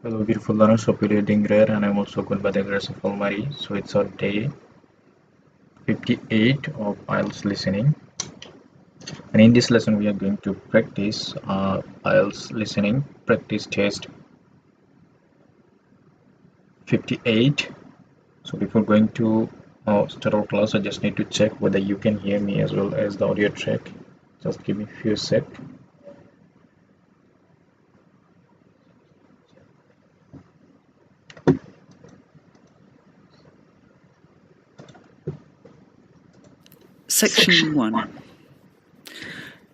Hello, beautiful learners. Hope you're doing great, and I'm also good by the grace of Almighty. So it's our day 58 of IELTS listening, and in this lesson, we are going to practice IELTS listening practice test 58. So before going to start our class, I just need to check whether you can hear me as well as the audio track. Just give me a few seconds. Section 1.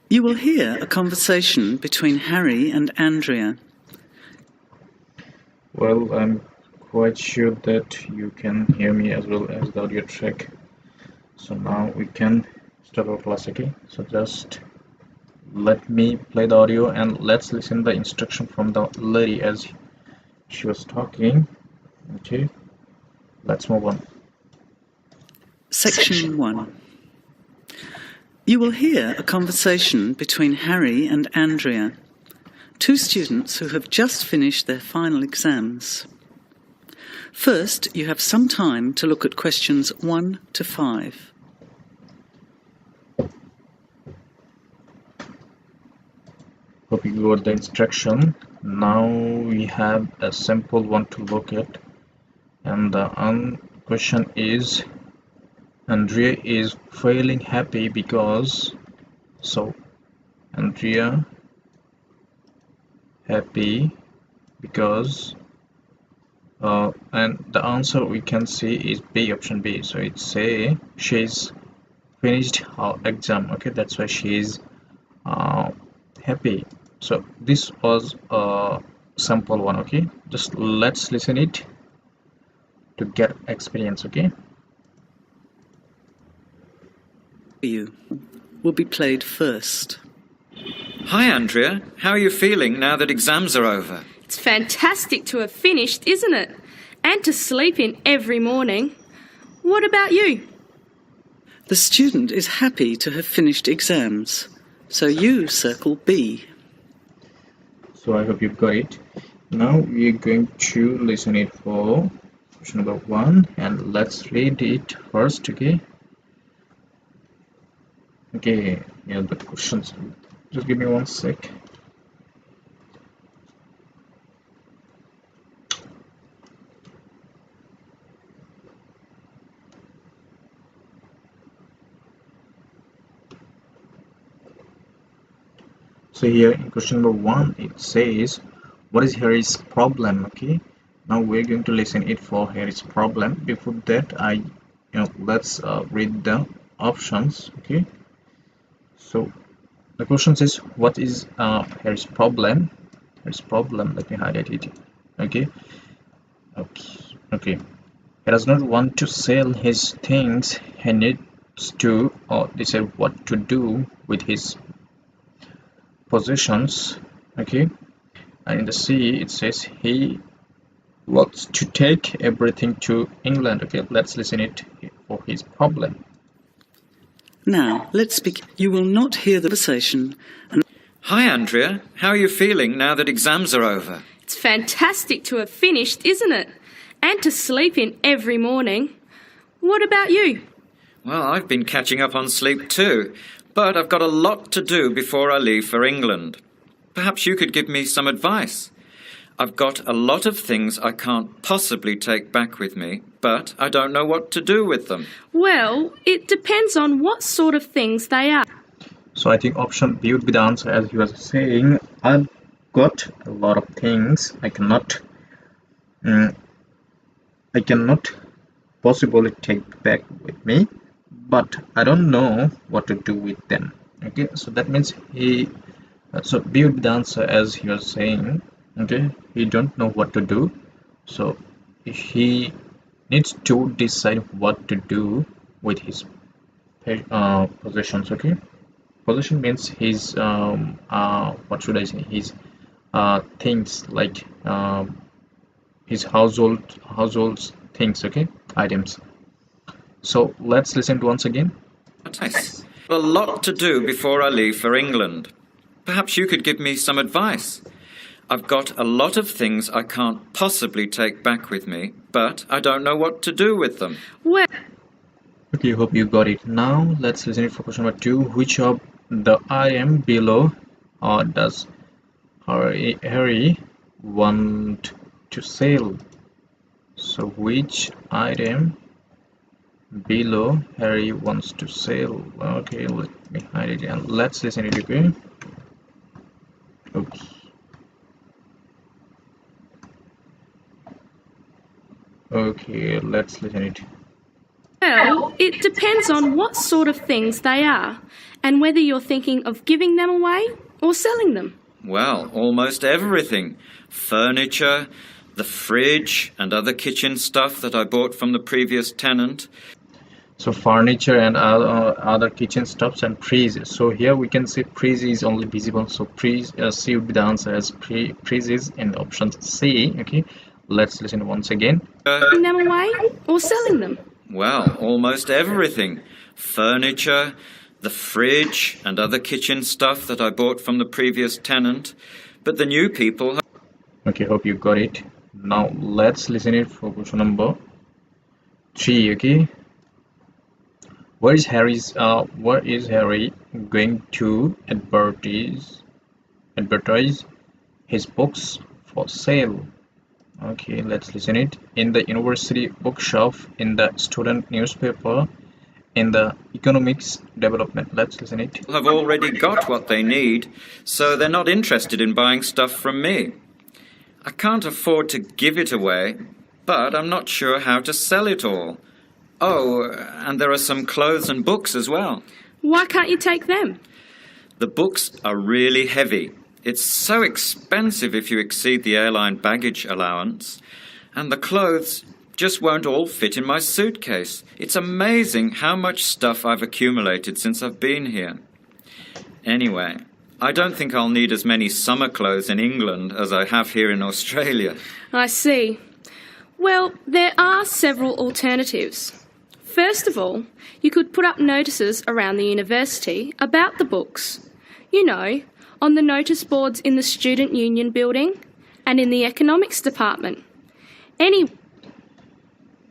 You will hear a conversation between Harry and Andrea. Well, I'm quite sure that you can hear me as well as the audio track. So now we can start our class, okay? So just let me play the audio and let's listen the instruction from the lady as she was talking. Okay, let's move on. Section 1. You will hear a conversation between Harry and Andrea, two students who have just finished their final exams. First, you have some time to look at questions 1 to 5. Hope you got the instruction. Now we have a simple one to look at, and the question is Andrea is feeling happy because, so Andrea happy because, and the answer we can see is B, option B. So it say she's finished her exam. Okay, that's why she's happy. So this was a sample one. Okay, just let's listen it to get experience. Okay. You will be played first. Hi, Andrea. How are you feeling now that exams are over? It's fantastic to have finished, isn't it? And to sleep in every morning. What about you? The student is happy to have finished exams, so you circle B. So I hope you've got it. Now we're going to listen it for question number 1, and let's read it first. Okay. Okay, yeah, the questions. Just give me 1 sec. So here in question number 1, it says, what is Harry's problem? Okay, now we're going to listen it for Harry's problem. Before that, let's read the options. Okay, so the question says, what is Harry's problem? Harry's problem, let me highlight it. Okay. He does not want to sell his things. He needs to decide what to do with his possessions. Okay, and in the C it says he wants to take everything to England. Okay, let's listen it for his problem. Now, let's begin. You will not hear the conversation. Hi, Andrea. How are you feeling now that exams are over? It's fantastic to have finished, isn't it? And to sleep in every morning. What about you? Well, I've been catching up on sleep too, but I've got a lot to do before I leave for England. Perhaps you could give me some advice. I've got a lot of things I can't possibly take back with me, but I don't know what to do with them. Well, it depends on what sort of things they are. So I think option B would be the answer, as he was saying. I've got a lot of things I cannot possibly take back with me, but I don't know what to do with them. Okay, so that means so B would be the answer, as he was saying. Okay, he don't know what to do, so he needs to decide what to do with his possessions. Okay, possession means his what should I say, his things, like his household things. Okay, items. So let's listen to once again. Nice. A lot to do before I leave for England. Perhaps you could give me some advice. I've got a lot of things I can't possibly take back with me, but I don't know what to do with them. Well, Okay, hope you got it. Now let's listen it for question number 2. Which of the item below does Harry want to sell? So which item below Harry wants to sell? Okay, let me hide it and let's listen it again. Oops. Okay, let's listen it. it depends on what sort of things they are and whether you're thinking of giving them away or selling them. Well, almost everything. Furniture, the fridge, and other kitchen stuff that I bought from the previous tenant. So furniture and other kitchen stuffs and trees. So here we can see trees is only visible. So trees, C would be the answer as trees is in option C. Okay, let's listen once again. Giving them away or selling them. Well, almost everything. Furniture, the fridge, and other kitchen stuff that I bought from the previous tenant. But the new people... Okay, hope you got it. Now let's listen it for question number 3. Okay, where is Harry going to advertise his books for sale? Okay, let's listen it. In the university bookshelf, in the student newspaper, in the economics development. Let's listen it. have already got what they need, so they're not interested in buying stuff from me. I can't afford to give it away, but I'm not sure how to sell it all. Oh, and there are some clothes and books as well. Why can't you take them? The books are really heavy. It's so expensive if you exceed the airline baggage allowance. And the clothes just won't all fit in my suitcase. It's amazing how much stuff I've accumulated since I've been here. Anyway, I don't think I'll need as many summer clothes in England as I have here in Australia. I see. Well, there are several alternatives. First of all, you could put up notices around the university about the books. You know, on the notice boards in the Student Union building and in the economics department.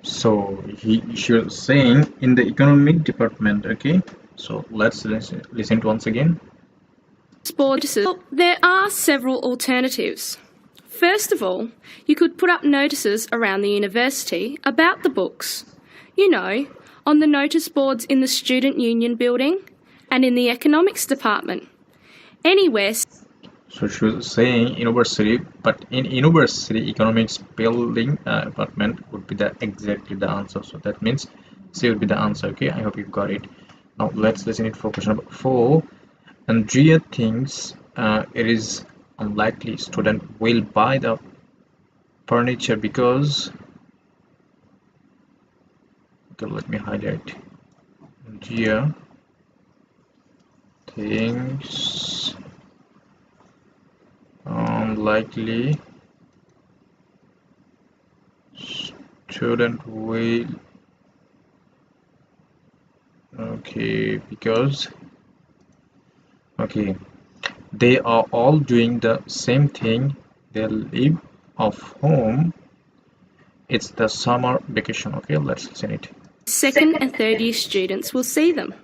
So she's saying in the economic department. Okay, so let's listen it once again. Well, there are several alternatives. First of all, you could put up notices around the university about the books. You know, on the notice boards in the Student Union building and in the economics department. Anywhere. So she was saying university, but in university economics building department would be exactly the answer. So that means C would be the answer. Okay, I hope you got it. Now let's listen it for question number 4. Andrea thinks it is unlikely student will buy the furniture because... Okay, let me highlight. Andrea thinks unlikely student will... Okay, because... Okay, they are all doing the same thing. They live off home. It's the summer vacation. Okay, let's listen it. Second and third year students will see them.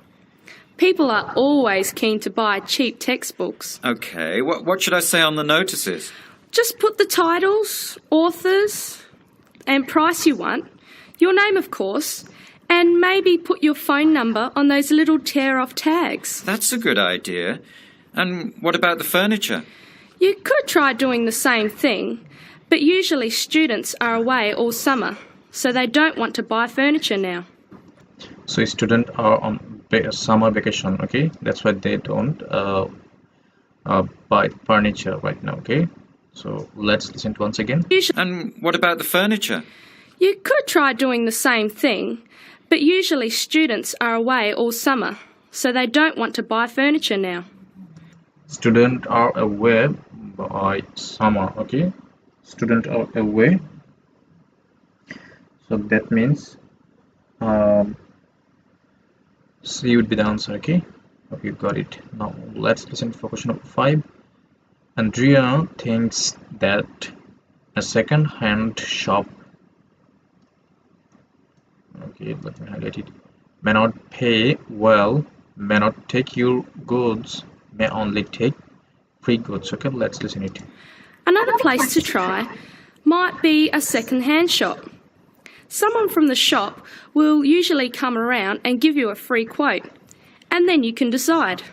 People are always keen to buy cheap textbooks. Okay, what should I say on the notices? Just put the titles, authors, and price you want, your name of course, and maybe put your phone number on those little tear-off tags. That's a good idea. And what about the furniture? You could try doing the same thing, but usually students are away all summer, so they don't want to buy furniture now. So students are on summer vacation. Okay, that's why they don't buy furniture right now. Okay, so let's listen to once again. And what about the furniture? You could try doing the same thing, but usually students are away all summer, so they don't want to buy furniture now. Students are away by summer. Okay, students are away. So that means C would be the answer. Okay, hope you got it. Now let's listen for question number 5. Andrea thinks that a second-hand shop, okay, let me highlight it, may not pay well, may not take your goods, may only take free goods. Okay, let's listen it. Another place to try might be a second-hand shop. Someone from the shop will usually come around and give you a free quote, and then you can decide.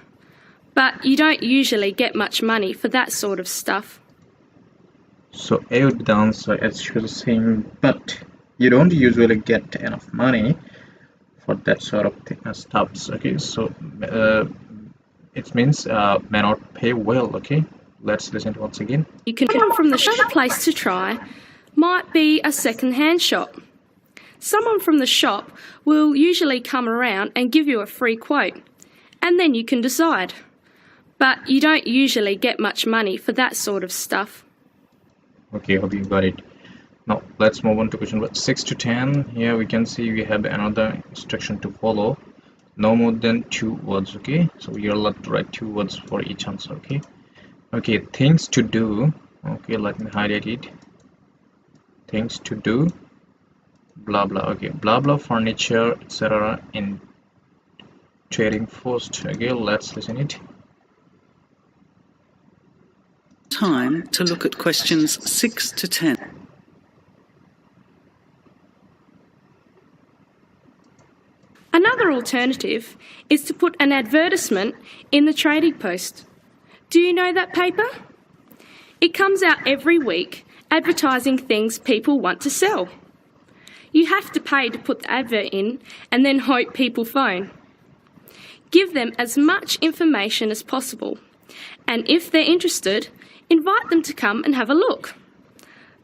But you don't usually get much money for that sort of stuff. So A would be the answer, as she was saying, but you don't usually get enough money for that sort of stuffs. Okay, so it means may not pay well. Okay, let's listen to once again. You can come from the shop. Another place to try might be a second-hand shop. Someone from the shop will usually come around and give you a free quote, and then you can decide. But you don't usually get much money for that sort of stuff. Okay, hope you got it. Now let's move on to question number 6 to 10. Here we can see we have another instruction to follow. No more than 2 words. Okay, so you're allowed to write 2 words for each answer. Okay, things to do. Okay, let me highlight it. Things to do, blah blah. Okay, blah blah furniture, etc. in trading post. Okay, let's listen it. Time to look at questions 6 to 10. Another alternative is to put an advertisement in the trading post. Do you know that paper? It comes out every week advertising things people want to sell. You have to pay to put the advert in and then hope people phone. Give them as much information as possible, and if they're interested, invite them to come and have a look.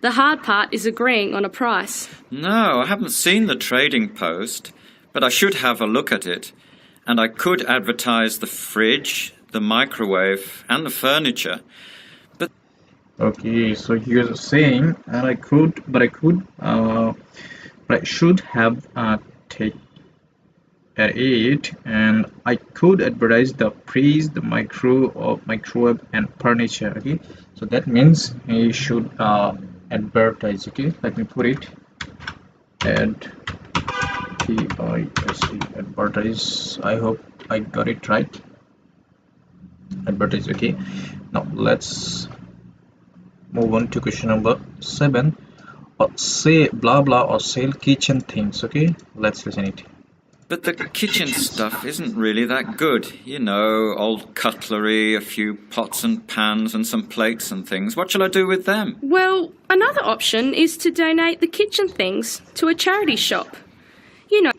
The hard part is agreeing on a price. No, I haven't seen the trading post, but I should have a look at it. And I could advertise the fridge, the microwave, and the furniture. Okay, so here's saying, and I should have take at it, and I could advertise the fridge, the microwave, and furniture. Okay, so that means he should advertise. Okay, let me put it. Advertise. I hope I got it right. Advertise. Okay, now let's move on to question number 7. Say blah blah or sell kitchen things. Okay, let's listen it. But the kitchen stuff isn't really that good. You know, old cutlery, a few pots and pans and some plates and things. What shall I do with them? Well, another option is to donate the kitchen things to a charity shop. You know.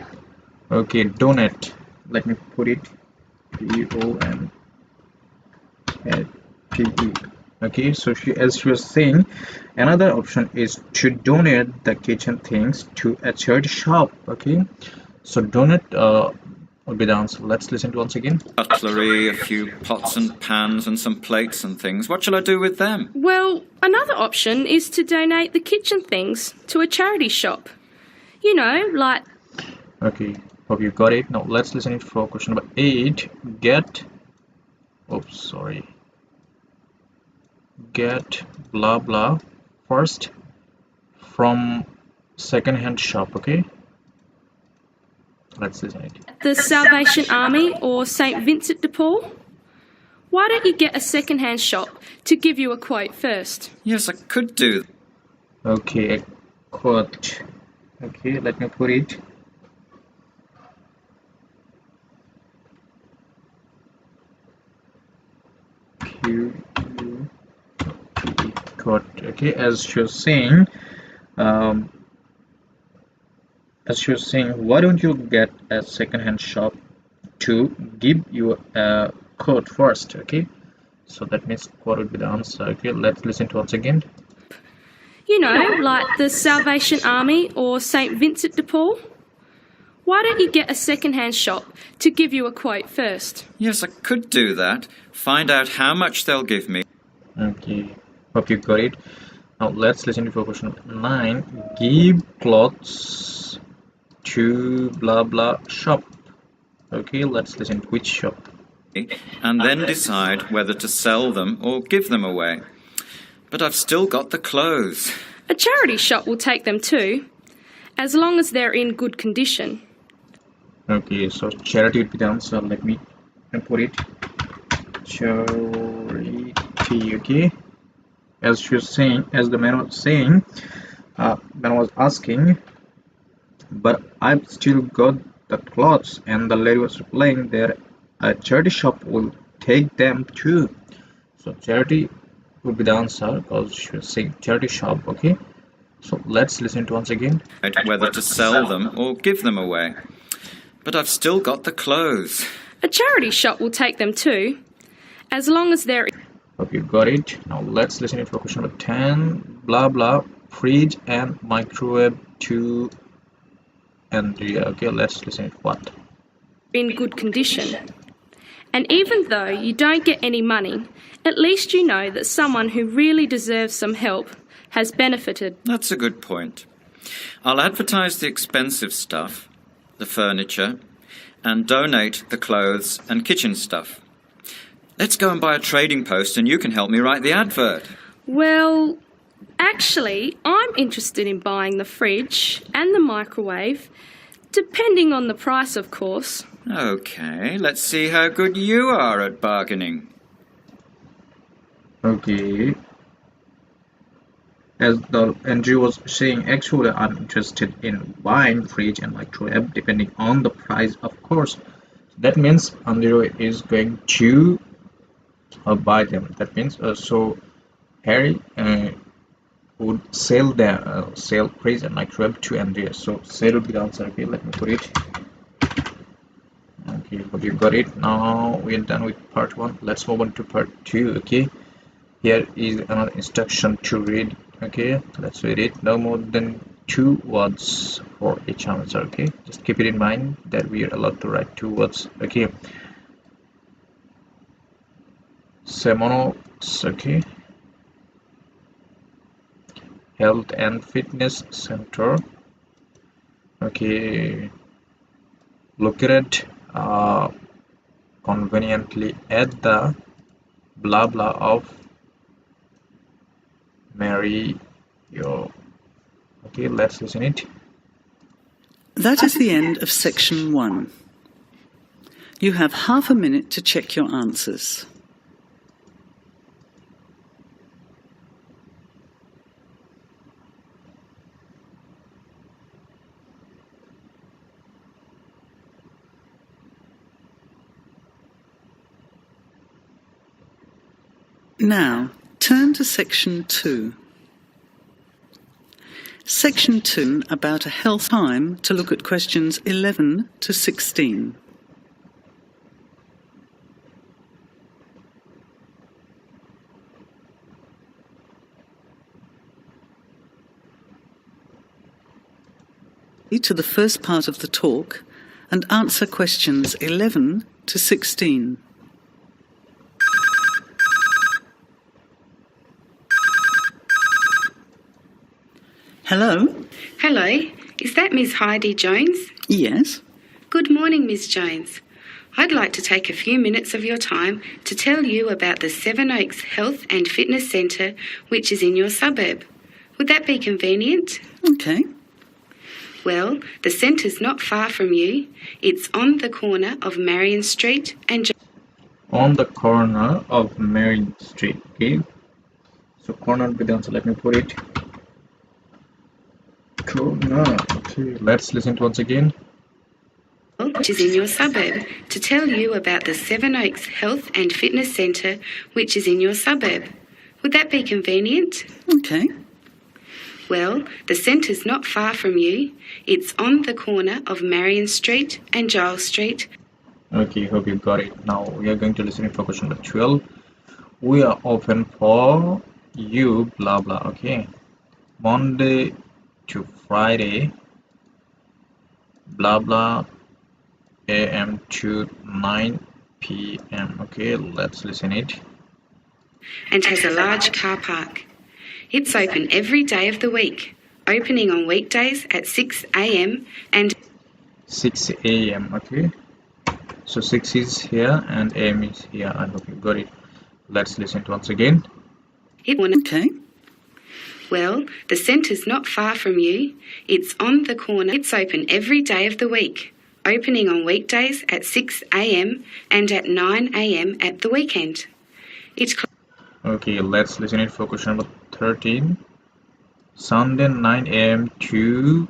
Okay, donate. Let me put it. DONATE. Okay, so as she was saying, another option is to donate the kitchen things to a charity shop. Okay, so donate will be the answer. Let's listen to once again. Cutlery, a few pots and pans and some plates and things. What shall I do with them? Well, another option is to donate the kitchen things to a charity shop. You know, like. Okay, hope you got it. Now let's listen it for question number 8. Get blah blah first from second-hand shop. Okay, let's listen it. The Salvation Army or St. Vincent de Paul? Why don't you get a second-hand shop to give you a quote first? Yes, I could do. Okay, a quote. Okay, let me put it. Quote. Okay, as she was saying, why don't you get a second-hand shop to give you a quote first? Okay, so that means what would be the answer? Okay, let's listen to once again. You know, like the Salvation Army or St. Vincent de Paul? Why don't you get a second-hand shop to give you a quote first? Yes, I could do that. Find out how much they'll give me. Okay, hope you got it. Now let's listen to question 9. Give clothes to blah blah shop. Okay, let's listen to which shop. and then decide whether to sell them or give them away. But I've still got the clothes. A charity shop will take them too, as long as they're in good condition. Okay, so charity would be the answer. Let me put it. Charity, okay. As she was saying, as the man was saying, man was asking, but I've still got the clothes, and the lady was replying that a charity shop will take them too. So charity would be the answer because she was saying charity shop. Okay, so let's listen to once again. Whether to sell them or give them away. But I've still got the clothes. A charity shop will take them too, as long as they're... Hope you got it. Now let's listen to question number 10. Blah blah, fridge and microwave to Andrea. Okay, let's listen to what? in good condition. And even though you don't get any money, at least you know that someone who really deserves some help has benefited. That's a good point. I'll advertise the expensive stuff, the furniture, and donate the clothes and kitchen stuff. Let's go and buy a trading post and you can help me write the advert. Well, actually, I'm interested in buying the fridge and the microwave, depending on the price, of course. Okay, let's see how good you are at bargaining. Okay. As the Andrew was saying, actually I'm interested in buying fridge and microwave depending on the price, of course. That means Andrew is going to buy them. That means so Harry would sell the sell fridge and microwave to Andrea. So sale would be the answer. Okay, let me put it. Okay, but you got it. Now we are done with part 1. Let's move on to part 2. Okay, here is another instruction to read. Okay, let's read it. No more than 2 words for each answer. Okay, just keep it in mind that we are allowed to write 2 words. Okay, Semonos. Okay, health and fitness center. Okay, located conveniently at the blah blah of Mary. Okay, let's listen it. That is the end of section 1. You have half a minute to check your answers. Now, turn to section 2. Section 2 about a health time to look at questions 11 to 16. To the first part of the talk and answer questions 11 to 16. Hello? Hello, is that Ms. Heidi Jones? Yes. Good morning, Ms. Jones. I'd like to take a few minutes of your time to tell you about the Seven Oaks Health and Fitness Centre, which is in your suburb. Would that be convenient? Okay. Well, the centre's not far from you. It's on the corner of Marion Street and... On the corner of Marion Street. Okay, so corner with the answer. Let me put it. Corner. Okay, let's listen to once again. which is in your suburb, to tell you about the Seven Oaks Health and Fitness Centre, which is in your suburb. Would that be convenient? Okay. Well, the centre's not far from you. It's on the corner of Marion Street and Giles Street. Okay, hope you got it. Now we are going to listen to question number 12. We are open for you, blah blah. Okay, Monday to Friday, blah blah, AM to 9 p.m. Okay, let's listen it. And has a large car park. It's open every day of the week, opening on weekdays at 6 a.m. and 6 a.m. Okay, So 6 is here and AM is here. I hope you got it. Let's listen it once again. Okay. Well, the centre's not far from you. It's on the corner. It's open every day of the week, opening on weekdays at 6 a.m. and at 9 a.m. at the weekend. It's Okay, let's listen it for question number 13. Sunday 9 a.m. to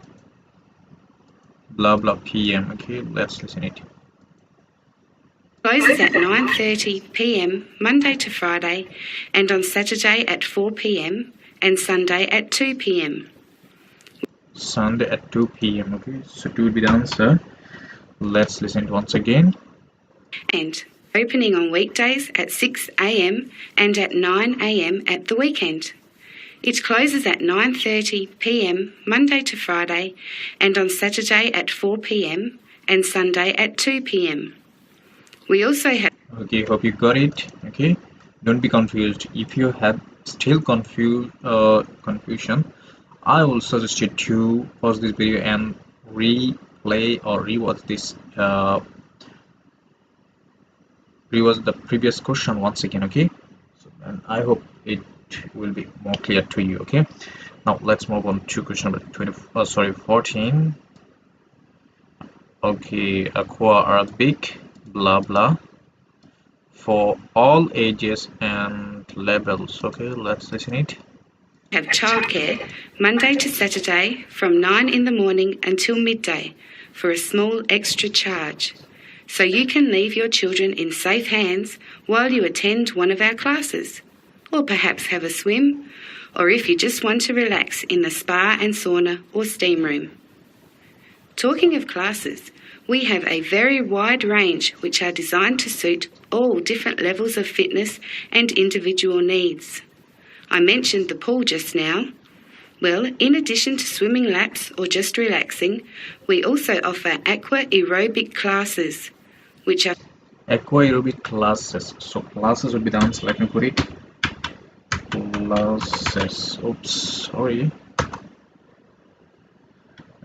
blah blah p.m. Okay, let's listen it. closes at 9:30 p.m. Monday to Friday, and on Saturday at 4 p.m. and Sunday at 2 p.m. Sunday at 2 p.m. Okay, so 2 will be the answer. Let's listen it once again. And opening on weekdays at 6 a.m. and at 9 a.m. at the weekend. It closes at 9:30 p.m. Monday to Friday, and on Saturday at 4 p.m. and Sunday at 2 p.m. We also have... Okay, hope you got it. Okay, don't be confused. If you have still confusion, I will suggest you to pause this video and replay or rewatch this rewatch the previous question once again. Okay, so, and I hope it will be more clear to you. Okay, now let's move on to question number 14. Okay, Aqua Arabic blah blah for all ages and levels. Okay, let's listen it. have childcare Monday to Saturday from 9 in the morning until midday for a small extra charge. So you can leave your children in safe hands while you attend one of our classes, or perhaps have a swim, or if you just want to relax in the spa and sauna or steam room. Talking of classes, we have a very wide range which are designed to suit all different levels of fitness and individual needs. I mentioned the pool just now. Well, in addition to swimming laps or just relaxing, we also offer aqua aerobic classes, which are Aqua aerobic classes. So classes would be the answer. Let me put it. Classes. Oops, sorry.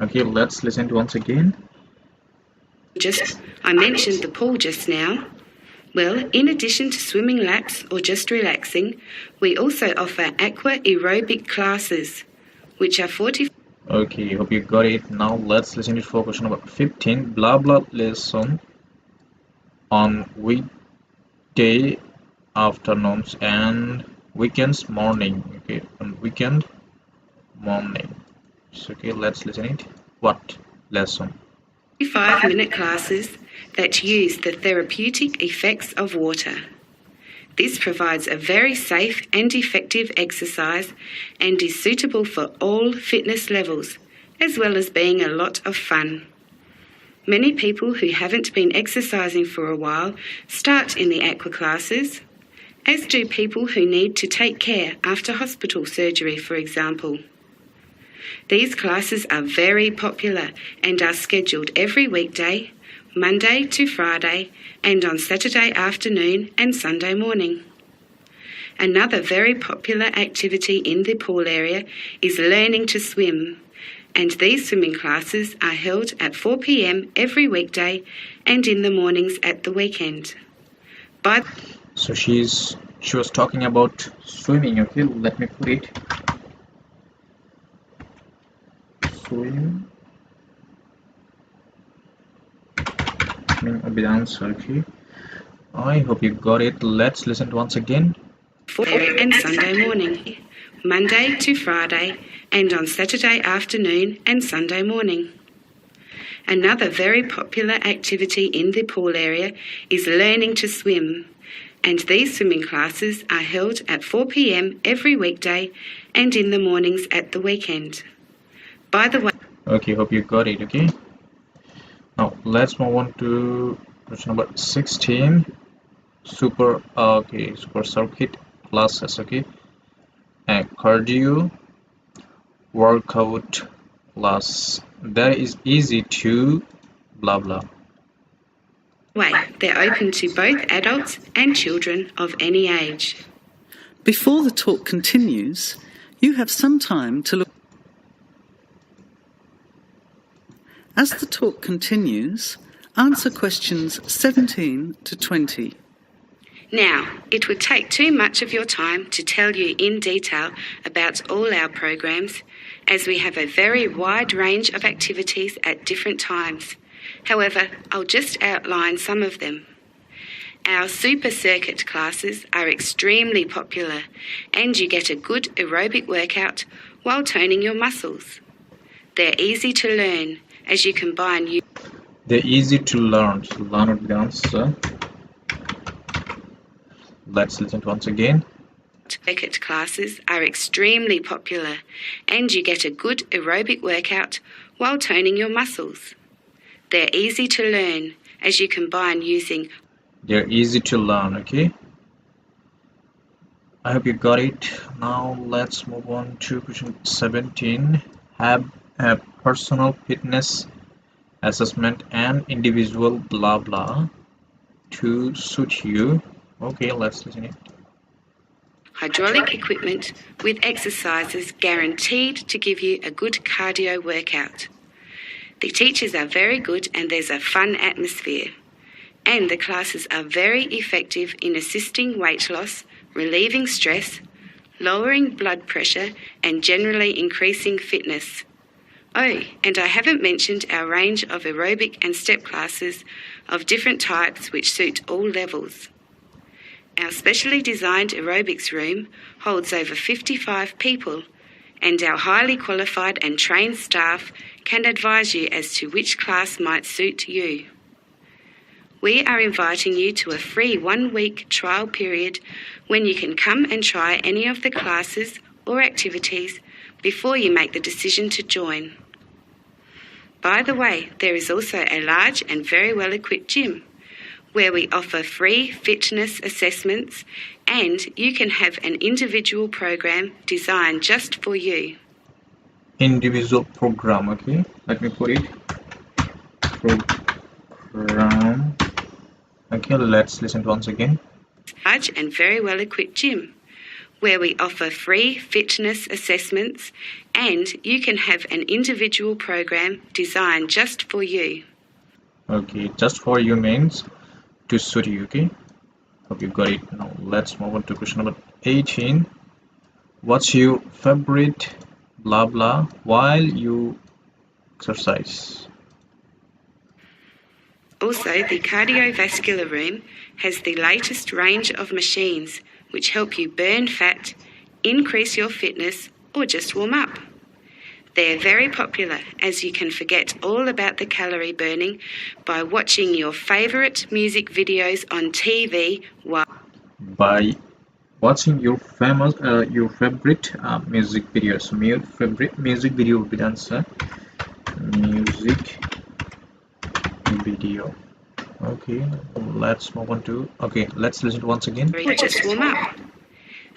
Okay, let's listen to once again. I mentioned the pool just now. Well, in addition to swimming laps or just relaxing, we also offer aqua aerobic classes, which are 40... Okay, hope you got it. Now let's listen to for question number 15. Blah blah lesson on weekday afternoons and weekends morning. Okay, on weekend morning. So, okay, let's listen it. What lesson? 5-minute classes that use the therapeutic effects of water. This provides a very safe and effective exercise and is suitable for all fitness levels, as well as being a lot of fun. Many people who haven't been exercising for a while start in the aqua classes, as do people who need to take care after hospital surgery, for example. These classes are very popular and are scheduled every weekday, Monday to Friday, and on Saturday afternoon and Sunday morning. Another very popular activity in the pool area is learning to swim, and these swimming classes are held at 4 p.m. every weekday and in the mornings at the weekend. So she was talking about swimming. Okay, let me put it. Swim. Will be the answer. Okay, I hope you got it. Let's listen to once again. And Sunday morning, Monday to Friday, and on Saturday afternoon and Sunday morning. Another very popular activity in the pool area is learning to swim, and these swimming classes are held at 4 p.m. every weekday and in the mornings at the weekend. By the way... Okay, hope you got it. Okay, now let's move on to question number 16. Super circuit classes. Okay, cardio workout class that is easy to blah blah. They're open to both adults and children of any age. Before the talk continues, you have some time to look. As the talk continues, Answer questions 17 to 20. Now, it would take too much of your time to tell you in detail about all our programs, as we have a very wide range of activities at different times. However, I'll just outline some of them. Our super circuit classes are extremely popular, and you get a good aerobic workout while toning your muscles. They're easy to learn, as you combine They're easy to learn. So learn would be the answer. Let's listen to once again. circuit classes are extremely popular, and you get a good aerobic workout while toning your muscles. They're easy to learn, as you combine using They're easy to learn, okay? I hope you got it. Now let's move on to question 17. Have a personal fitness assessment and individual blah blah to suit you. Okay, let's listen it. hydraulic equipment with exercises guaranteed to give you a good cardio workout. The teachers are very good and there's a fun atmosphere. And the classes are very effective in assisting weight loss, relieving stress, lowering blood pressure and generally increasing fitness. Oh, and I haven't mentioned our range of aerobic and step classes of different types which suit all levels. Our specially designed aerobics room holds over 55 people, and our highly qualified and trained staff can advise you as to which class might suit you. We are inviting you to a free 1-week trial period when you can come and try any of the classes or activities before you make the decision to join. By the way, there is also a large and very well-equipped gym where we offer free fitness assessments, and you can have an individual program designed just for you. Individual program, okay? Let me put it. Program. Okay, let's listen to once again. Large and very well-equipped gym where we offer free fitness assessments, and you can have an individual program designed just for you. Okay, just for you means to suit you, okay? Hope you got it. Now let's move on to question number 18. What's your favorite blah blah while you exercise? Also, the cardiovascular room has the latest range of machines which help you burn fat, increase your fitness, or just warm up. They're very popular, as you can forget all about the calorie burning by watching your favourite music videos on TV while By watching your favorite music videos. Your favorite music video would be the answer. Music video. Okay, let's move on to. Okay, let's listen once again. or just warm up.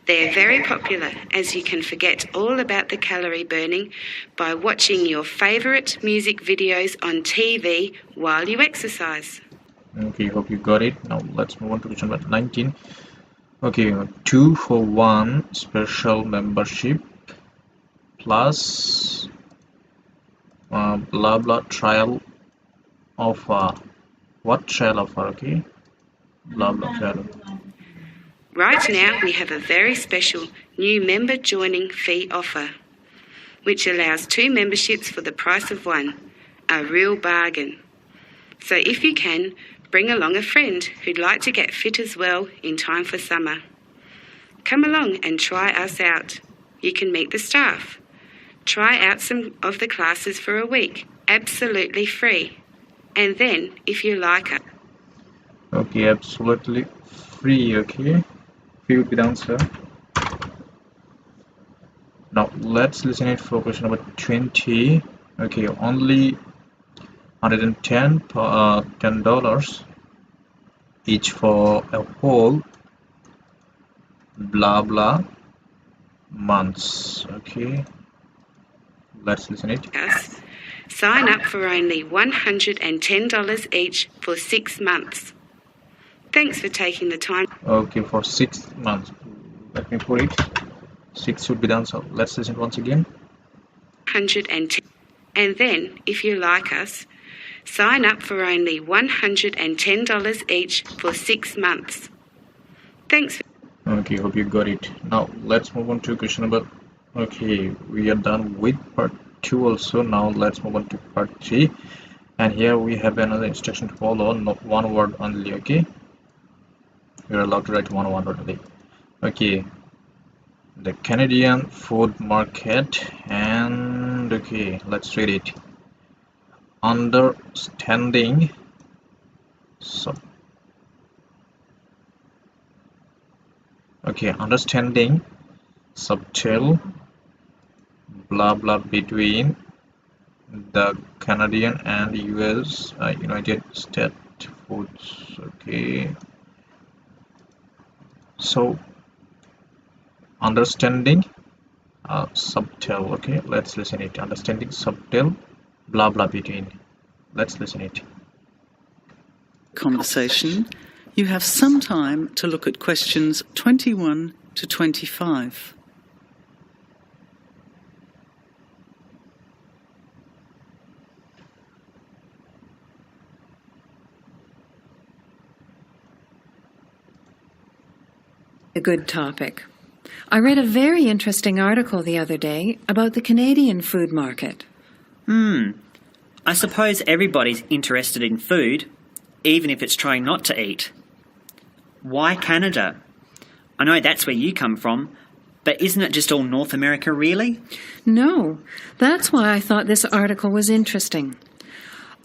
They're very popular, as you can forget all about the calorie burning by watching your favourite music videos on TV while you exercise. Okay, hope you got it. Now let's move on to question number 19. Okay, 2-for-1 special membership plus blah blah trial offer. What trial offer? Okay, blah blah trial. Right now, we have a very special new member joining fee offer, which allows 2 memberships for the price of 1, a real bargain. So if you can, bring along a friend who'd like to get fit as well in time for summer. Come along and try us out. You can meet the staff. Try out some of the classes for a week, absolutely free. And then, if you like it. Okay, absolutely free. Okay, free would be the answer. Now let's listen it for question number 20. Okay, only $10 each for a whole blah blah months. Okay, let's listen it. Us. Sign up for only $110 each for 6 months. Thanks for taking the time. Okay, for 6 months. Let me put it. 6 should be the answer. Let's listen once again. 110. And then, if you like us, Sign up for only $110 each for 6 months. Thanks. Okay, hope you got it. Now let's move on to question number. Okay, we are done with part 2 also. Now let's move on to part 3. And here we have another instruction to follow, not one word only. Okay, you're allowed to write one word only. Okay, the Canadian food market, and okay, let's read it. Understanding understanding subtle blah blah between the Canadian and US United States foods. Okay, so understanding subtle. Okay, let's listen it. Understanding subtle blah blah between. Let's listen it. Conversation. You have some time to look at questions 21 to 25. A good topic. I read a very interesting article the other day about the Canadian food market. I suppose everybody's interested in food, even if it's trying not to eat. Why Canada? I know that's where you come from, but isn't it just all North America, really? No, that's why I thought this article was interesting.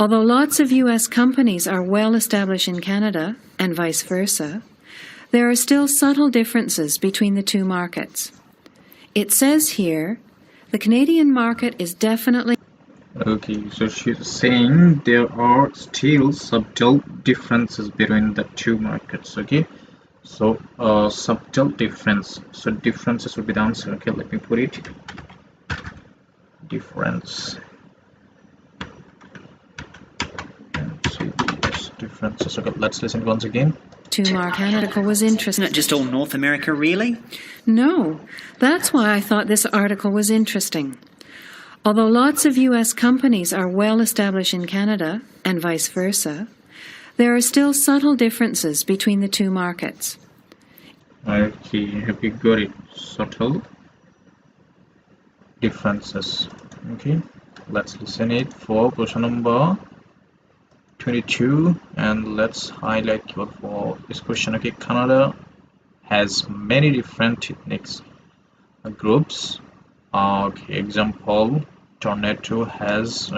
Although lots of US companies are well established in Canada, and vice versa, there are still subtle differences between the two markets. It says here, the Canadian market is definitely... Okay, so she's saying there are still subtle differences between the two markets. Okay, so subtle difference. So differences would be the answer. Okay, let me put it. Difference. And so yes, differences. Okay, let's listen once again. article was interesting. Isn't it just all North America, really? No, that's why I thought this article was interesting. Although lots of US companies are well established in Canada, and vice versa, there are still subtle differences between the two markets. Okay, have you got it? Subtle differences. Okay, let's listen it for question number 22, and let's highlight for this question. Okay, Canada has many different ethnic groups. Okay, example, Toronto has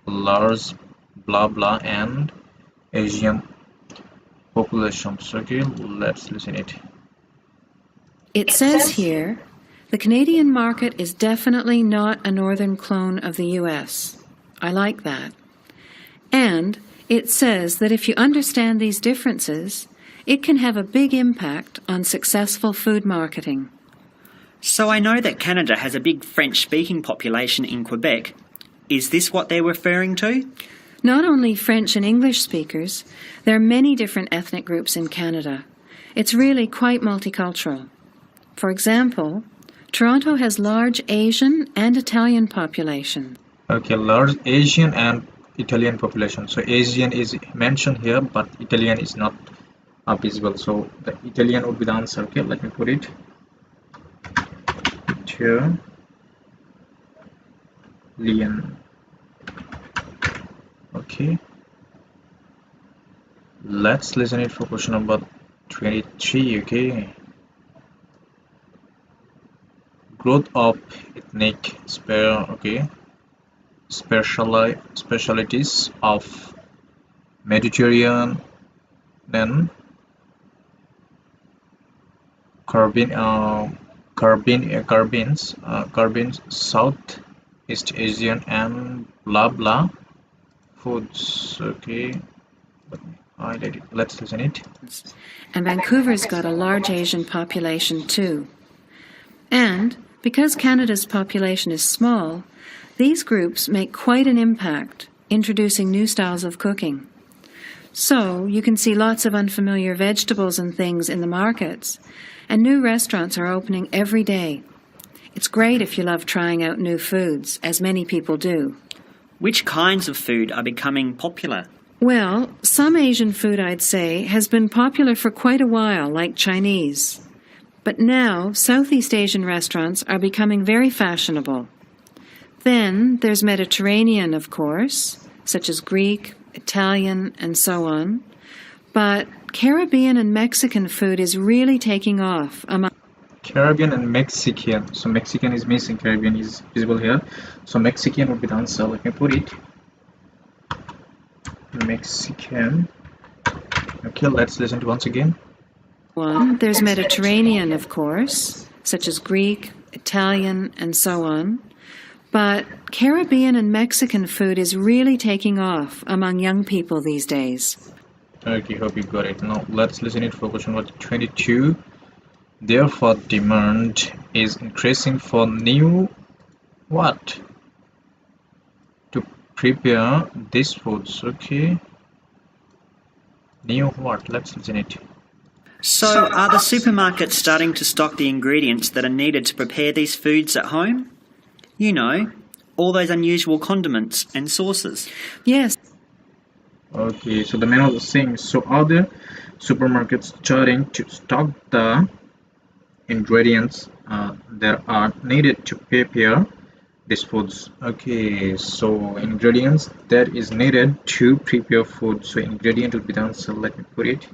large blah blah and Asian populations. Okay, let's listen it. It says here, the Canadian market is definitely not a northern clone of the US. I like that. And it says that if you understand these differences, it can have a big impact on successful food marketing. So I know that Canada has a big French-speaking population in Quebec. Is this what they're referring to? Not only French and English speakers, there are many different ethnic groups in Canada. It's really quite multicultural. For example, Toronto has large Asian and Italian population. Okay, large Asian and Italian population. So Asian is mentioned here, but Italian is not visible. So the Italian would be the answer. Okay, let me put it here. Italian. Okay. Let's listen it for question number 23. Okay. Growth of ethnic specialties of Mediterranean and Caribbean, Southeast Asian and blah blah foods. Okay, let me highlight it. Let's listen it. And Vancouver's got a large Asian population too. And because Canada's population is small, these groups make quite an impact, introducing new styles of cooking. So you can see lots of unfamiliar vegetables and things in the markets, and new restaurants are opening every day. It's great if you love trying out new foods, as many people do. Which kinds of food are becoming popular? Well, some Asian food, I'd say, has been popular for quite a while, like Chinese. But now, Southeast Asian restaurants are becoming very fashionable. Then there's Mediterranean, of course, such as Greek, Italian, and so on. But Caribbean and Mexican food is really taking off among Caribbean and Mexican. So Mexican is missing, Caribbean is visible here. So Mexican would be the answer. Let me put it. Mexican. Okay, let's listen to once again. one. There's Mediterranean, of course, such as Greek, Italian, and so on. But Caribbean and Mexican food is really taking off among young people these days. Okay, hope you got it. Now let's listen it for question number 22. Therefore, demand is increasing for new what? To prepare these foods. Okay. New what? Let's listen it. So, are the supermarkets starting to stock the ingredients that are needed to prepare these foods at home? You know, all those unusual condiments and sauces. Yes. Okay, so the man was saying, so are the supermarkets starting to stock the ingredients that are needed to prepare these foods? Okay, so ingredients that is needed to prepare food. So ingredient would be the answer. Let me put it.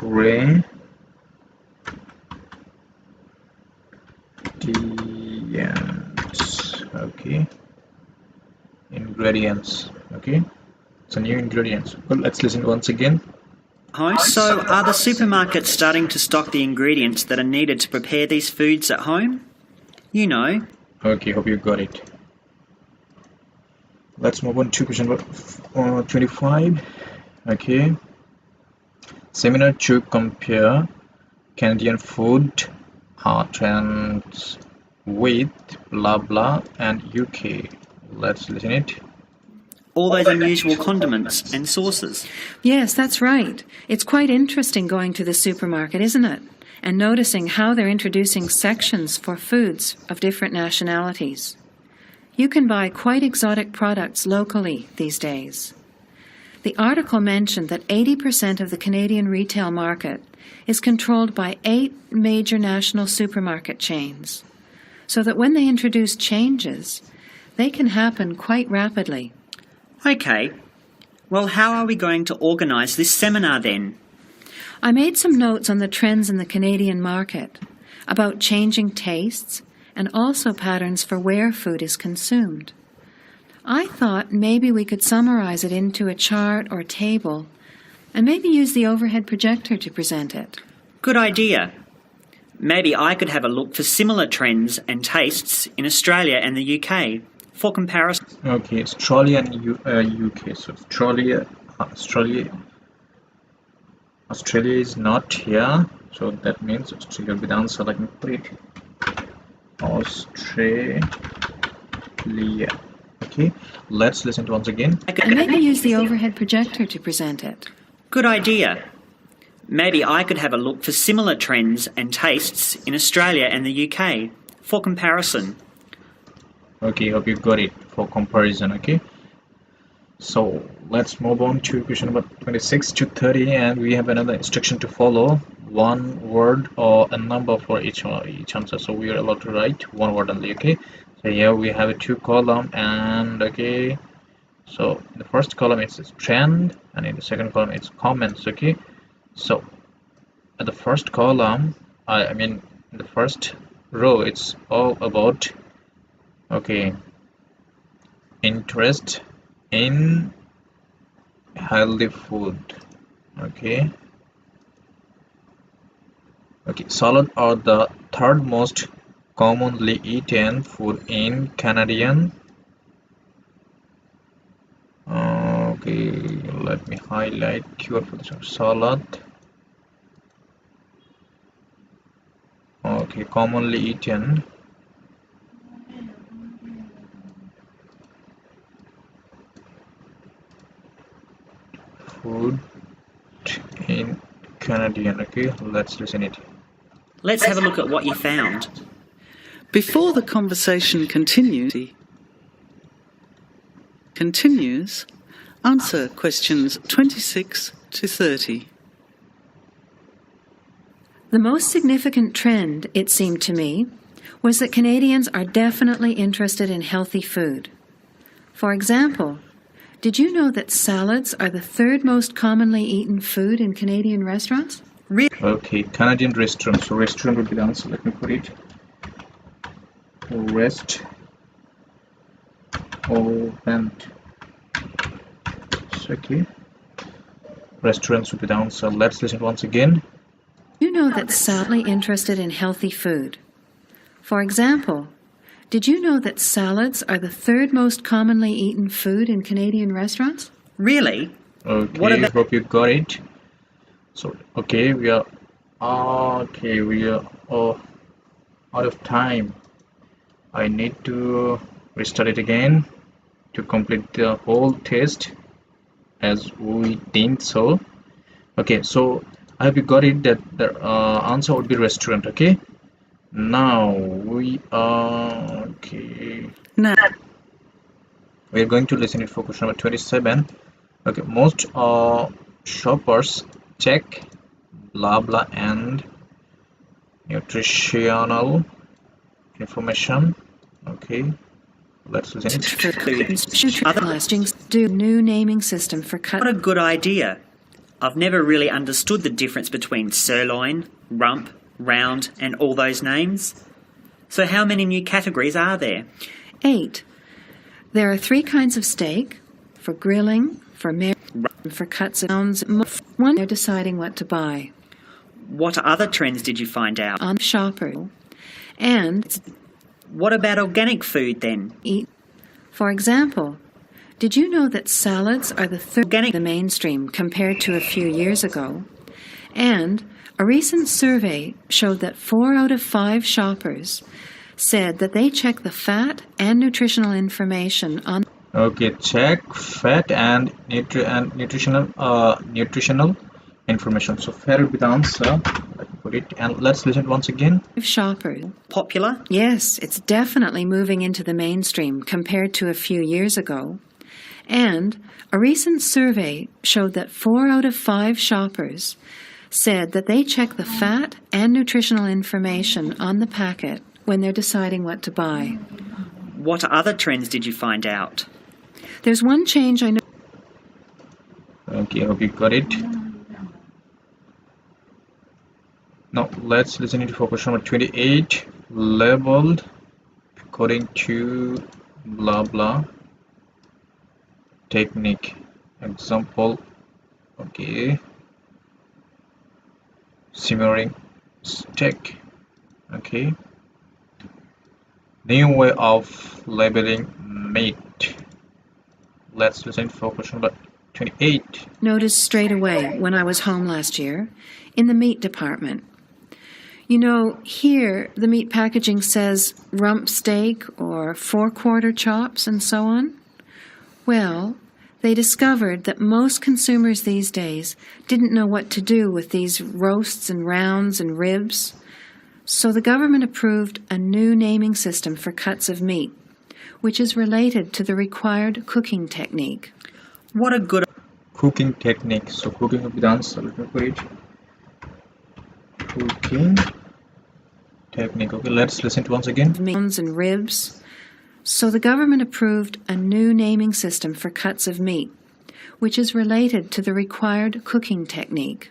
Ingredients. Okay, ingredients. Okay, so new ingredients. Well, let's listen once again. So, are the supermarkets starting to stock the ingredients that are needed to prepare these foods at home? You know. Okay, hope you got it. Let's move on to question number 25. Okay. Seminar to compare Canadian food trends with blah blah and UK. Let's listen it. All those unusual condiments and sauces. Yes, that's right. It's quite interesting going to the supermarket, isn't it? And noticing how they're introducing sections for foods of different nationalities. You can buy quite exotic products locally these days. The article mentioned that 80% of the Canadian retail market is controlled by 8 major national supermarket chains, so that when they introduce changes, they can happen quite rapidly. Okay. Well, how are we going to organise this seminar then? I made some notes on the trends in the Canadian market, about changing tastes, and also patterns for where food is consumed. I thought maybe we could summarize it into a chart or table, and maybe use the overhead projector to present it. Good idea. Maybe I could have a look for similar trends and tastes in Australia and the UK for comparison. Okay, Australia and UK. So Australia is not here, so that means Australia will be the answer. Let me put it. Australia. Okay, let's listen to once again. And maybe use the overhead projector to present it. Good idea. Maybe I could have a look for similar trends and tastes in Australia and the UK for comparison. Okay, hope you got it for comparison. Okay, so let's move on to question number 26 to 30, and we have another instruction to follow. One word or a number for each answer. So we are allowed to write one word only. Okay, so here we have a 2 column, and okay, so in the first column it's trend, and in the second column it's comments. Okay, so at the first column, I mean in the first row, it's all about okay, interest in healthy food. Okay, salad are the third most commonly eaten food in Canadian. Okay, let me highlight keyword for this one. Salad. Okay, commonly eaten food in Canadian. Okay, let's listen it. Let's have a look at what you found. Before the conversation continued, continues. Answer questions 26 to 30. The most significant trend, it seemed to me, was that Canadians are definitely interested in healthy food. For example, did you know that salads are the third most commonly eaten food in Canadian restaurants? Okay, Canadian restaurant. So restaurant would be the answer. Let me put it. Rest. And okay. Restaurants would be the answer. Let's listen once again. You know that salads are interested in healthy food. For example, did you know that salads are the third most commonly eaten food in Canadian restaurants? Really? Okay, hope you got it. So, okay, we are out of time. I need to restart it again to complete the whole test as we think so. Okay, so I hope you got it that the answer would be restaurant. Okay, now we are Now, we are going to listen it for question number 27. Okay, most shoppers check blah blah and nutritional information. Okay, let's listen it. Do new naming system for cut. What a good idea. I've never really understood the difference between sirloin, rump, round, and all those names. So how many new categories are there? 8. There are 3 kinds of steak: for grilling, for for cuts of rounds. One, they're deciding what to buy. What other trends did you find out? On shopper. And What about organic food then? eat. For example, did you know that salads are the third Organic. the mainstream compared to a few years ago? And a recent survey showed that 4 out of 5 shoppers said that they check the fat and nutritional information on. Okay, check fat and nutritional information. So fat would be the answer. Let me put it, and let's listen once again. Shoppers. Popular? Yes, it's definitely moving into the mainstream compared to a few years ago. And a recent survey showed that 4 out of 5 shoppers said that they check the fat and nutritional information on the packet when they're deciding what to buy. What other trends did you find out? There's one change I know. Okay, I hope you got it. Now let's listen to question number 28. Labeled according to blah blah technique. Example. Okay. Simmering steak. Okay. New way of labeling meat. Let's listen for question number 28. Noticed straight away when I was home last year in the meat department. You know, here the meat packaging says rump steak or 4-quarter chops and so on. Well, they discovered that most consumers these days didn't know what to do with these roasts and rounds and ribs. So the government approved a new naming system for cuts of meat, which is related to the required cooking technique. What a good... Cooking technique. So cooking will be the answer. Let me put it. Cooking technique. Okay, let's listen to once again. Rounds and ribs. So the government approved a new naming system for cuts of meat, which is related to the required cooking technique.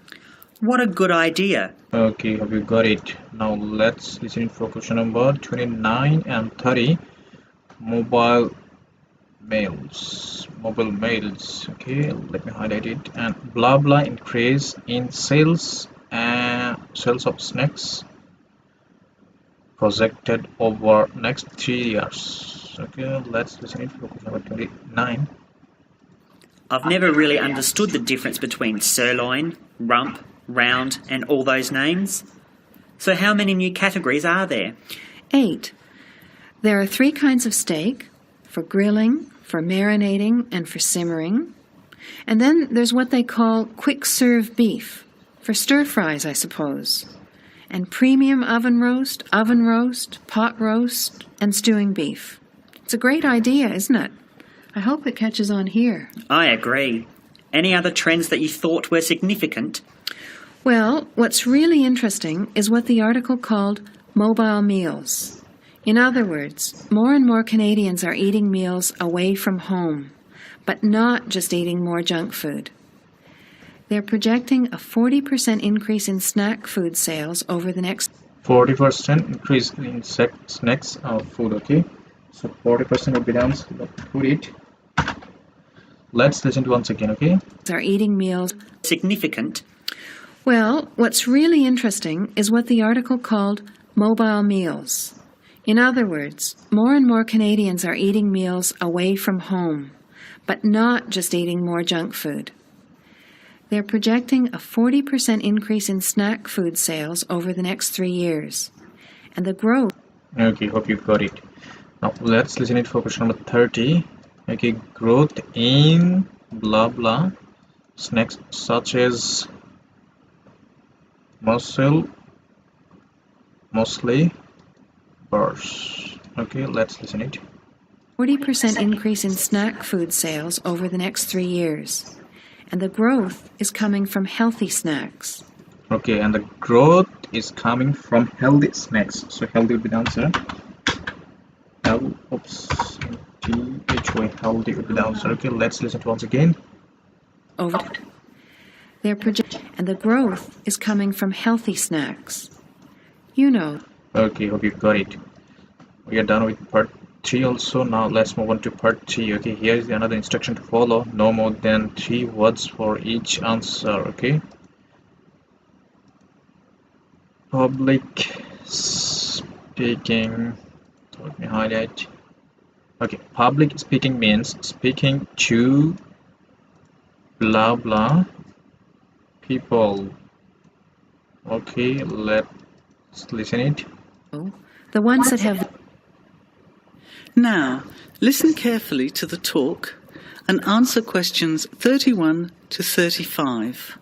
What a good idea. Okay, have you got it? Now let's listen for question number 29 and 30. Mobile mails. Okay, let me highlight it. And blah blah increase in sales and sales of snacks projected over next 3 years. Okay, let's listen it for question number 29. I've never really understood the difference between sirloin, rump, round, and all those names. So how many new categories are there? 8. There are 3 kinds of steak: for grilling, for marinating, and for simmering. And then there's what they call quick-serve beef, for stir-fries, I suppose. And premium oven roast, pot roast, and stewing beef. It's a great idea, isn't it? I hope it catches on here. I agree. Any other trends that you thought were significant? Well, what's really interesting is what the article called mobile meals. In other words, more and more Canadians are eating meals away from home, but not just eating more junk food. They're projecting a 40% increase in snack food sales over the next 40% increase in snacks food, okay? So 40% would be down, so let's put it. Let's listen to once again, okay? are eating meals. Significant? Well, what's really interesting is what the article called mobile meals. In other words, more and more Canadians are eating meals away from home, but not just eating more junk food. They're projecting a 40% increase in snack food sales over the next 3 years. And the growth... Okay, hope you got it. Now let's listen it for question number 30. Okay, growth in blah blah snacks such as muesli bars. Okay, let's listen it. 40% increase in snack food sales over the next 3 years. And the growth is coming from healthy snacks. Okay, and the growth is coming from healthy snacks. So healthy would be the answer. Healthy would be the answer. Okay, let's listen to once again. Over. And the growth is coming from healthy snacks. You know. Okay, hope you got it. We are done with part 3 also. Now let's move on to part 3. Okay, here is another instruction to follow. No more than 3 words for each answer. Okay. Public speaking. Let me highlight. Okay, public speaking means speaking to blah blah people. Okay, let's listen it. The ones that have... Now, listen carefully to the talk and answer questions 31 to 35.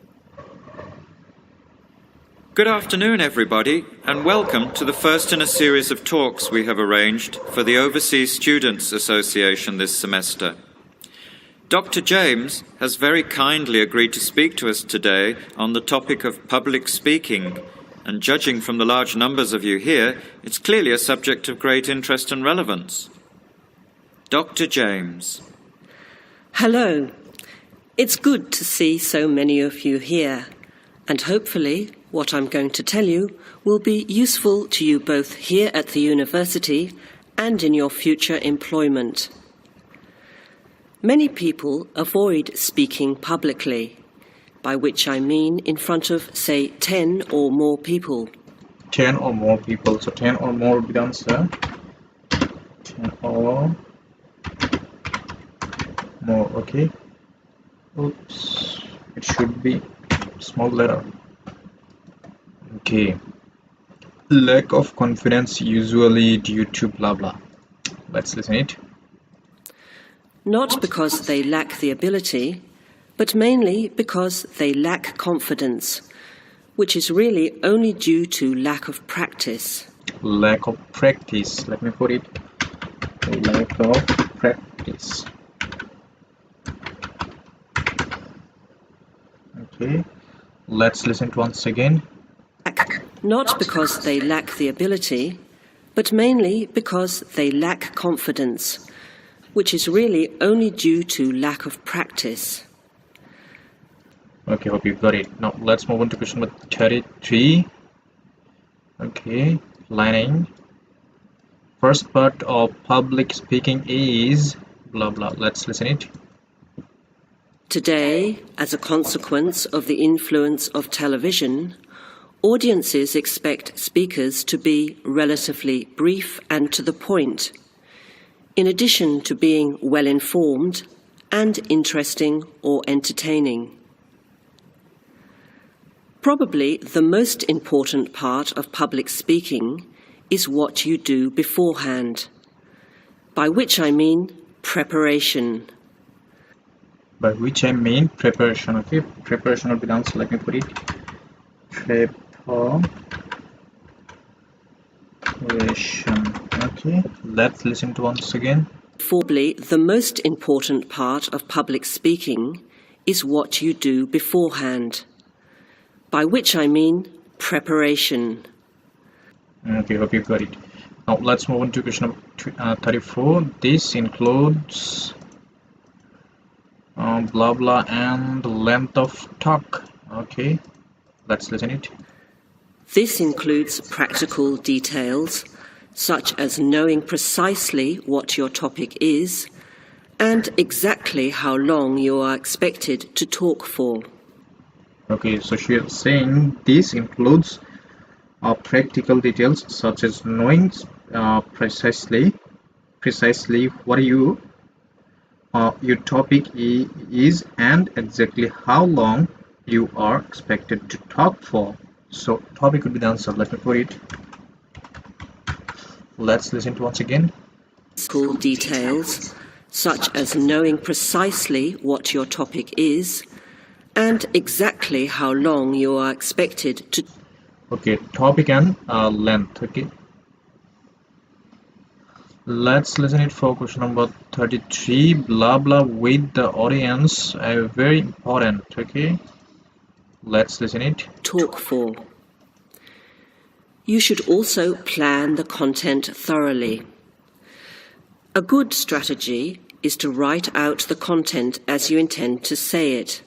Good afternoon, everybody, and welcome to the first in a series of talks we have arranged for the Overseas Students Association this semester. Dr. James has very kindly agreed to speak to us today on the topic of public speaking, and judging from the large numbers of you here, it's clearly a subject of great interest and relevance. Dr. James. Hello. It's good to see so many of you here, and hopefully what I'm going to tell you will be useful to you both here at the university and in your future employment. Many people avoid speaking publicly, by which I mean in front of, say, 10 or more people. 10 or more people. So 10 or more would be the answer. 10 or more. Okay. Oops. It should be small letter. Okay. Lack of confidence usually due to blah blah. Let's listen it. Not because they lack the ability, but mainly because they lack confidence, which is really only due to lack of practice. Lack of practice. Let me put it. Lack of practice. Okay. Let's listen to once again. Not because they lack the ability, but mainly because they lack confidence, which is really only due to lack of practice. Okay, hope you got it. Now let's move on to question number 33. Okay, lining. First part of public speaking is blah blah. Let's listen it. Today, as a consequence of the influence of television, audiences expect speakers to be relatively brief and to the point, in addition to being well informed and interesting or entertaining. Probably the most important part of public speaking is what you do beforehand, by which I mean preparation. By which I mean preparation. Okay, preparation will be the answer. Let me put it. Preparation. Okay, let's listen to once again. Probably the most important part of public speaking is what you do beforehand, by which I mean preparation. Okay, hope you got it. Now let's move on to question number 34. This includes blah blah and length of talk. Okay, let's listen it. This includes practical details, such as knowing precisely what your topic is and exactly how long you are expected to talk for. Okay, so she is saying this includes practical details such as knowing precisely what your topic is and exactly how long you are expected to talk for. So topic would be the answer. Let me put it. Let's listen to once again. Practical details, such as knowing precisely what your topic is and exactly how long you are expected to. Okay, topic and length. Okay, let's listen it for question number 33. Blah blah with the audience. Very important. Okay, let's listen it. Talk for. You should also plan the content thoroughly. A good strategy is to write out the content as you intend to say it,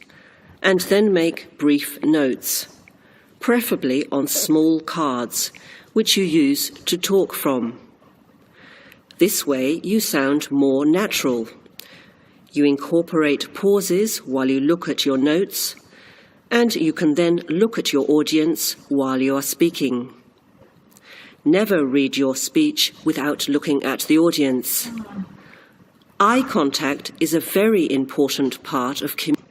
and then make brief notes, preferably on small cards, which you use to talk from. This way you sound more natural. You incorporate pauses while you look at your notes, and you can then look at your audience while you are speaking. Never read your speech without looking at the audience. Eye contact is a very important part of communication.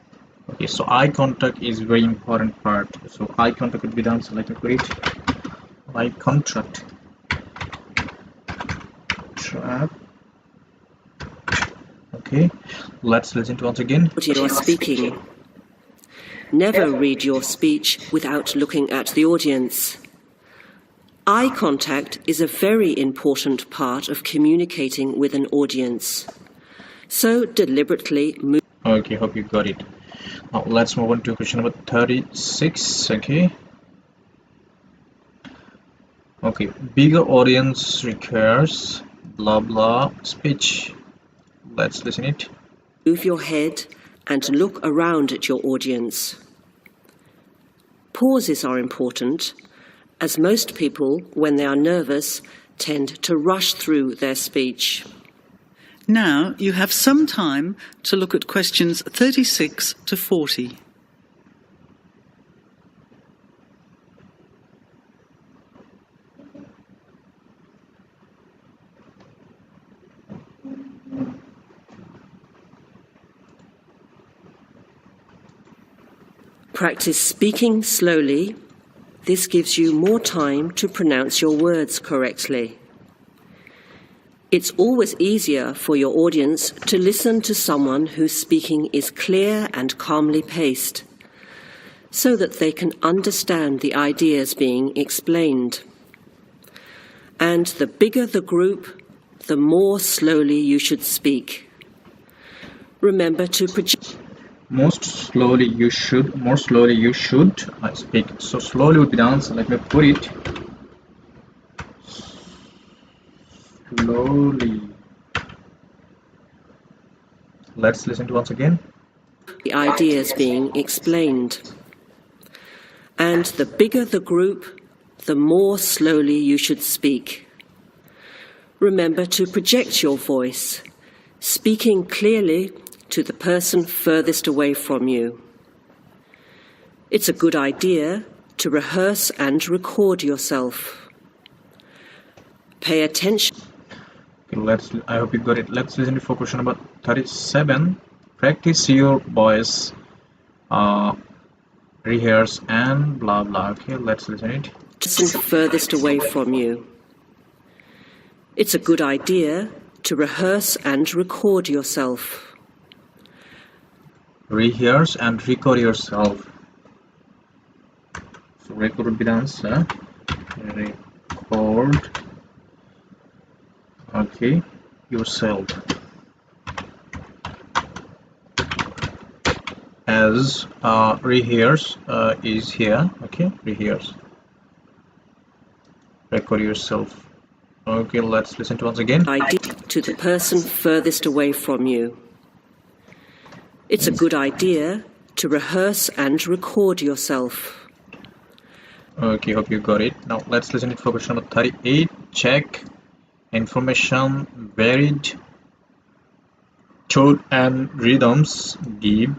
Okay, so eye contact is very important part. So eye contact would be the answer. Let me put it. Eye contact. Okay, let's listen to once again. You are speaking. Never read your speech without looking at the audience. Eye contact is a very important part of communicating with an audience. So deliberately move. Okay, hope you got it. Now let's move on to question number 36. Okay, bigger audience requires blah blah speech. Let's listen it. Move your head and look around at your audience. Pauses are important, as most people, when they are nervous, tend to rush through their speech. Now you have some time to look at questions 36 to 40. Practice speaking slowly. This gives you more time to pronounce your words correctly. It's always easier for your audience to listen to someone whose speaking is clear and calmly paced, so that they can understand the ideas being explained. And the bigger the group, the more slowly you should speak. Remember to project. More slowly you should speak. So slowly would be the answer. Let me put it. Slowly. Let's listen to once again. The ideas being explained. And the bigger the group, the more slowly you should speak. Remember to project your voice, speaking clearly to the person furthest away from you. It's a good idea to rehearse and record yourself. Pay attention. Okay, I hope you got it. Let's listen to question number 37. Practice your voice, rehearse and blah blah. Okay, let's listen it. Person furthest away from you. It's a good idea to rehearse and record yourself. Rehearse and record yourself. So record would be the answer. Record. Okay, yourself. as rehearse is here. Okay, rehearse, record yourself. Okay, let's listen to once again. Idea to the person furthest away from you. It's a good idea to rehearse and record yourself. Okay, hope you got it. Now let's listen it for question number 38. Check information varied tone and rhythms give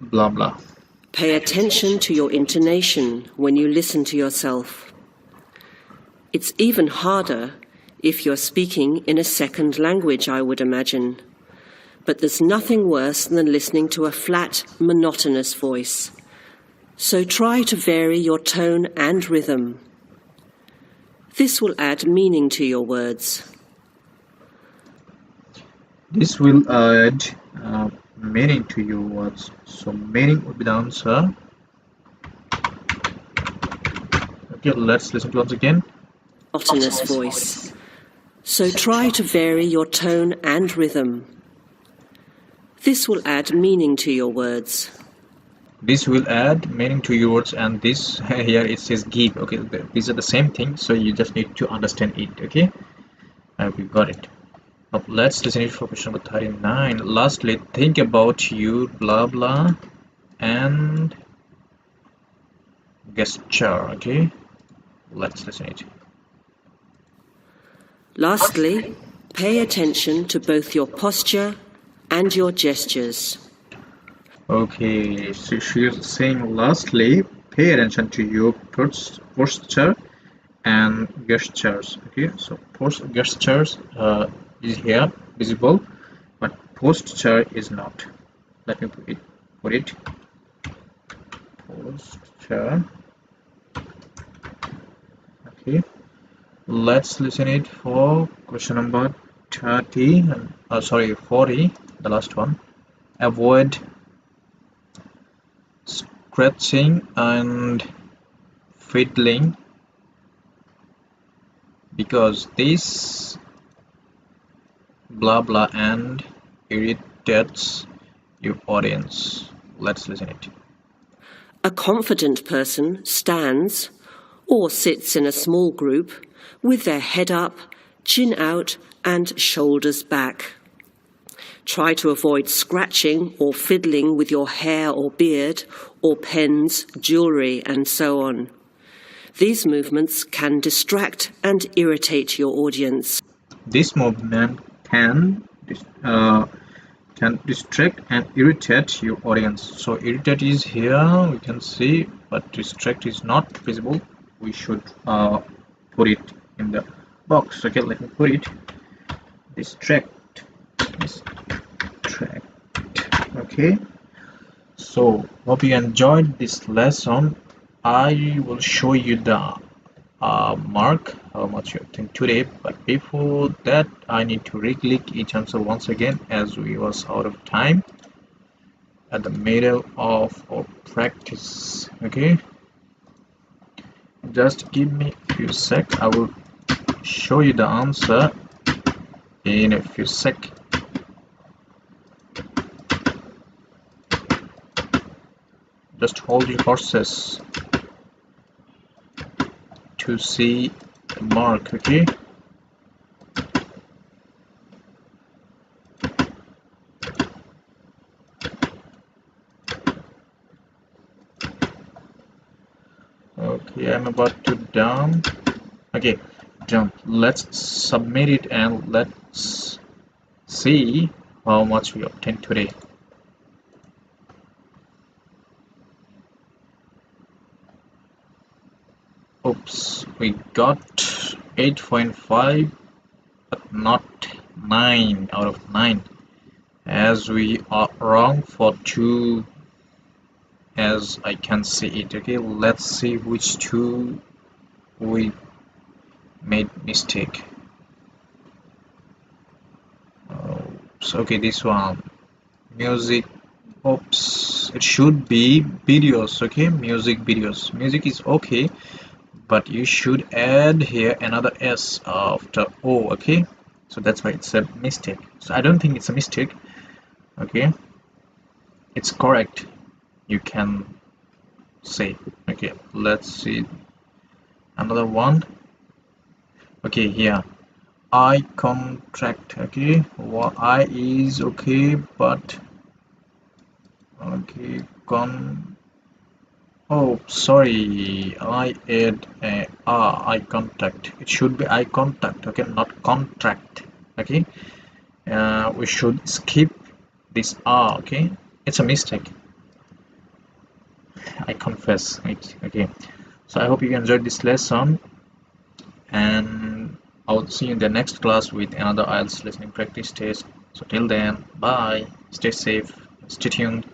blah blah. Pay attention to your intonation when you listen to yourself. It's even harder if you're speaking in a second language, I would imagine. But there's nothing worse than listening to a flat, monotonous voice. So try to vary your tone and rhythm. This will add meaning to your words. This will add meaning to your words. So meaning would be the answer. Okay, let's listen to once again. Monotonous voice. So try to vary your tone and rhythm. This will add meaning to your words. This will add meaning to your words, and this here it says give. Okay, these are the same thing, so you just need to understand it. Okay, we got it. Now let's listen it for question number 39. Lastly, think about you blah blah and gesture. Okay, let's listen it. Lastly, pay attention to both your posture and your gestures. Okay, so she's saying lastly, pay attention to your posture and gestures. Okay, so gestures is here visible, but posture is not. Let me put it. Posture. Okay, let's listen it for question number 40, the last one. Avoid scratching and fiddling because this blah blah and irritates your audience. Let's listen it. A confident person stands or sits in a small group with their head up, chin out, and shoulders back. Try to avoid scratching or fiddling with your hair or beard, or pens, jewellery, and so on. These movements can distract and irritate your audience. This movement can distract and irritate your audience. So irritate is here, we can see, but distract is not visible. We should put it in the box. Okay, let me put it. Distract. Okay, so hope you enjoyed this lesson. I will show you the mark how much you obtained today, but before that I need to re-click each answer once again as we was out of time at the middle of our practice. Okay, just give me a few seconds. I will show you the answer in a few seconds. Just hold your horses to see the mark. Okay, okay, I'm about to done. Okay, done. Let's submit it and let's see how much we obtained today. Oops, we got 8.5 but not 9 out of 9, as we are wrong for 2 as I can see it. Okay, let's see which 2 we made mistake. So okay, this one, music. Oops, it should be videos. Okay, music videos. Music is okay, but you should add here another S after O. Okay, so that's why it's a mistake. So I don't think it's a mistake. Okay, it's correct, you can say. Okay, let's see another one. Okay, here, eye contact. Okay, well, eye is okay, but okay, oh, sorry, I add a eye contact. It should be eye contact, okay, not contract. Okay, we should skip this R. Okay, it's a mistake, I confess it. Okay, so I hope you enjoyed this lesson, and I'll see you in the next class with another IELTS listening practice test. So till then, bye, stay safe, stay tuned.